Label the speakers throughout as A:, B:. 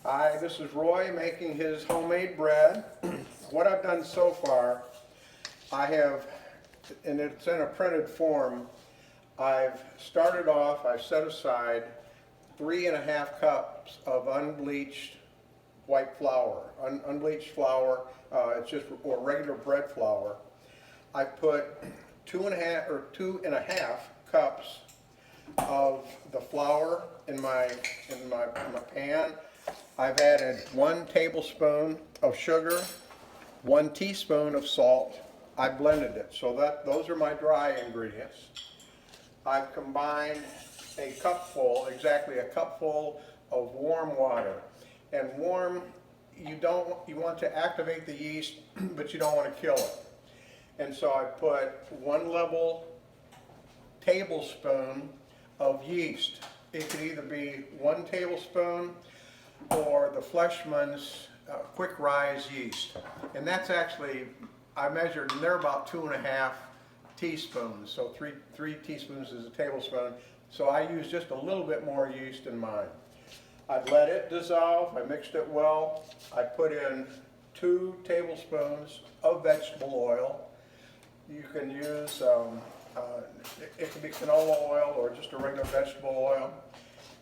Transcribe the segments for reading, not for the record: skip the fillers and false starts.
A: Hi, this is Roy making his homemade bread. What I've done so far, I have, and it's in a printed form, I've started off, I've set aside 3.5 cups of unbleached white flour, unbleached flour, it's just or regular bread flour. I put 2.5 cups of the flour in my pan. I've added 1 tablespoon of sugar, 1 teaspoon of salt. I blended it, so that those are my dry ingredients. I've combined a cupful, exactly a cupful of warm water. And warm, you want to activate the yeast, but you don't want to kill it. And so I put 1 level tablespoon of yeast. It could either be 1 tablespoon or the Fleischmann's quick rise yeast. And that's actually, I measured, and they're about 2.5 teaspoons. So three teaspoons is a tablespoon. So I use just a little bit more yeast in mine. I'd let it dissolve. I mixed it well. I put in 2 tablespoons of vegetable oil. You can use, it can be canola oil or just a regular vegetable oil.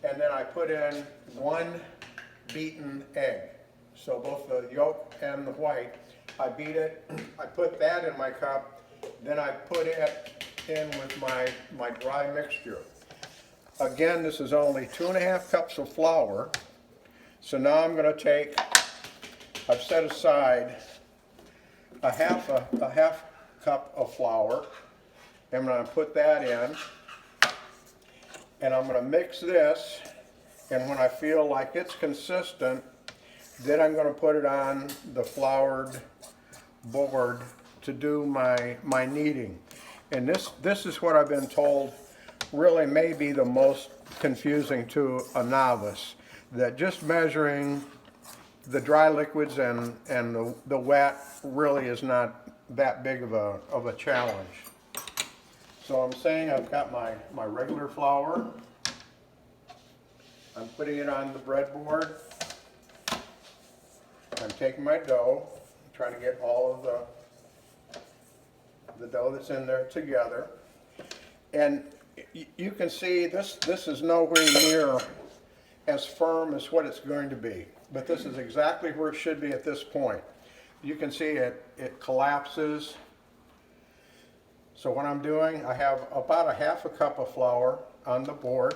A: And then I put in 1 beaten egg. So both the yolk and the white. I beat it. I put that in my cup. Then I put it in with my dry mixture. Again, this is only 2.5 cups of flour. So now I'm going to take, I've set aside a half cup of flour. I'm going to put that in. And I'm going to mix this. And when I feel like it's consistent, then I'm going to put it on the floured board to do my kneading. And this is what I've been told really may be the most confusing to a novice, that just measuring the dry liquids and the wet really is not that big of a challenge. So I'm saying I've got my regular flour. I'm putting it on the breadboard. I'm taking my dough, trying to get all of the dough that's in there together. And you can see this is nowhere near as firm as what it's going to be. But this is exactly where it should be at this point. You can see it collapses. So what I'm doing, I have about 1/2 cup of flour on the board.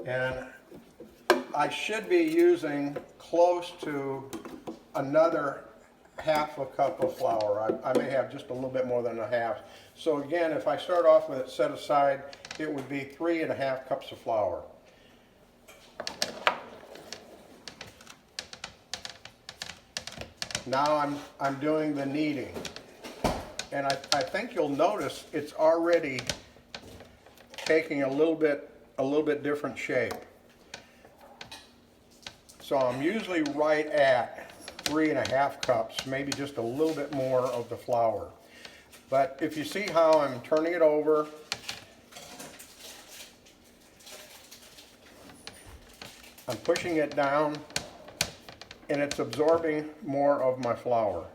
A: And I should be using close to another 1/2 cup of flour. I may have just a little bit more than 1/2. So again, if I start off with it set aside, it would be 3.5 cups of flour. Now I'm doing the kneading. And I think you'll notice it's already taking a little bit different shape. So I'm usually right at 3.5 cups, maybe just a little bit more of the flour. But if you see how I'm turning it over, I'm pushing it down and it's absorbing more of my flour.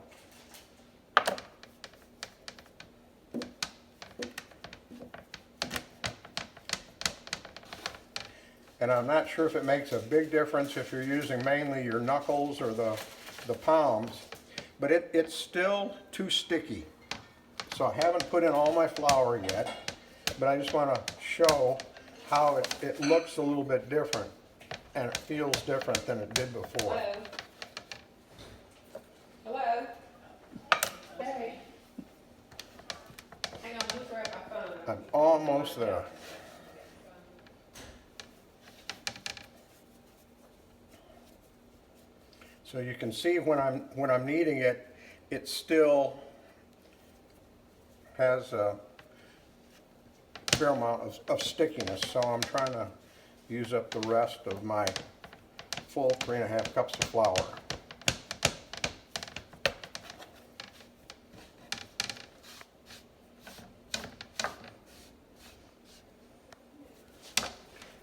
A: And I'm not sure if it makes a big difference if you're using mainly your knuckles or the palms, but it's still too sticky. So I haven't put in all my flour yet, but I just want to show how it looks a little bit different and it feels different than it did before.
B: Hello? Hello? Hey. Hang on, let me grab my phone.
A: I'm almost there. So you can see when I'm kneading it, it still has a fair amount of stickiness. So I'm trying to use up the rest of my full 3.5 cups of flour.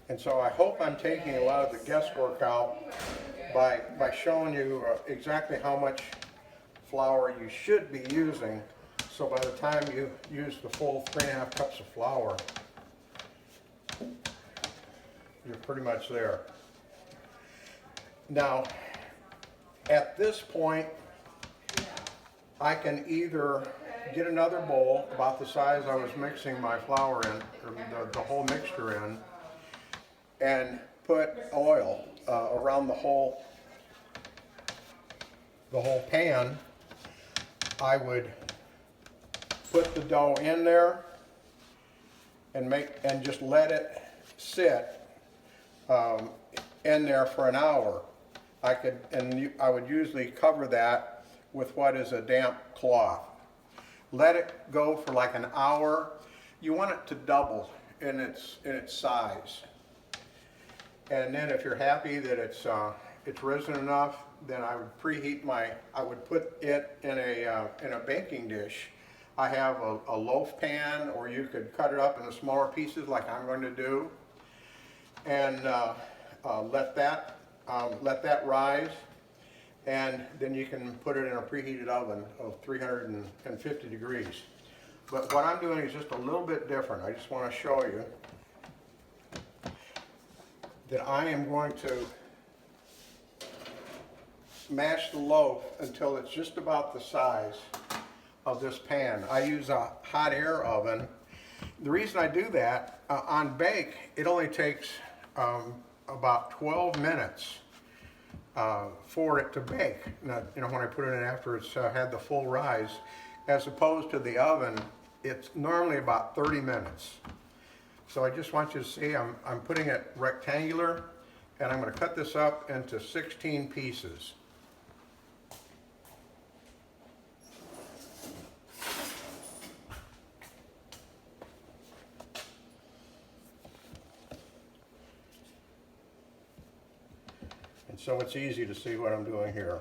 A: And so I hope I'm taking a lot of the guesswork out by showing you exactly how much flour you should be using. So by the time you use the full 3.5 cups of flour, you're pretty much there. Now, at this point, I can either get another bowl about the size I was mixing my flour in, or the whole mixture in, and put oil around the whole pan. I would put the dough in there and just let it sit in there for an hour. I would usually cover that with what is a damp cloth. Let it go for like an hour. You want it to double in its size. And then if you're happy that it's risen enough, then I would preheat I would put it in a baking dish. I have a loaf pan, or you could cut it up into smaller pieces like I'm going to do, and let that rise, and then you can put it in a preheated oven of 350 degrees. But what I'm doing is just a little bit different. I just want to show you that I am going to mash the loaf until it's just about the size of this pan. I use a hot air oven. The reason I do that, on bake, it only takes about 12 minutes for it to bake. Now, when I put it in after it's had the full rise, as opposed to the oven, it's normally about 30 minutes. So I just want you to see, I'm putting it rectangular, and I'm going to cut this up into 16 pieces. And so it's easy to see what I'm doing here.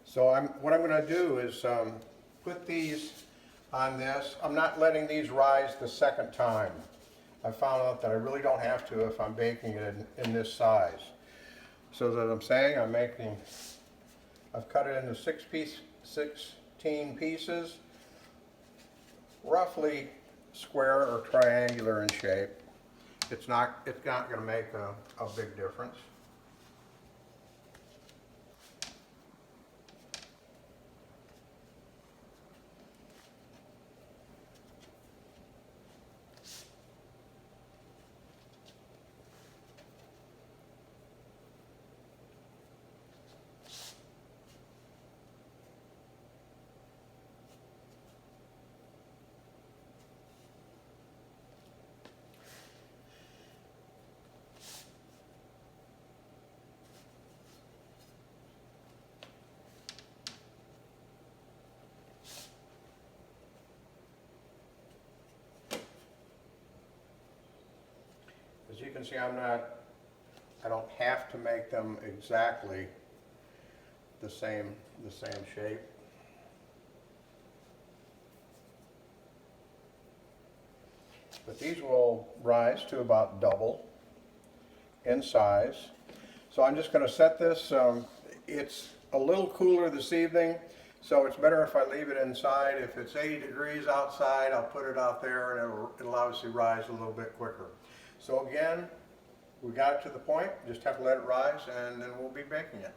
A: So what I'm going to do is put these on this. I'm not letting these rise the second time. I found out that I really don't have to if I'm baking it in this size. So that I'm saying I've cut it into 16 pieces, roughly square or triangular in shape. It's not going to make a big difference. As you can see, I don't have to make them exactly the same shape. But these will rise to about double in size. So I'm just going to set this, it's a little cooler this evening, so it's better if I leave it inside. If it's 80 degrees outside, I'll put it out there and it'll obviously rise a little bit quicker. So again, we got it to the point, just have to let it rise and then we'll be baking it.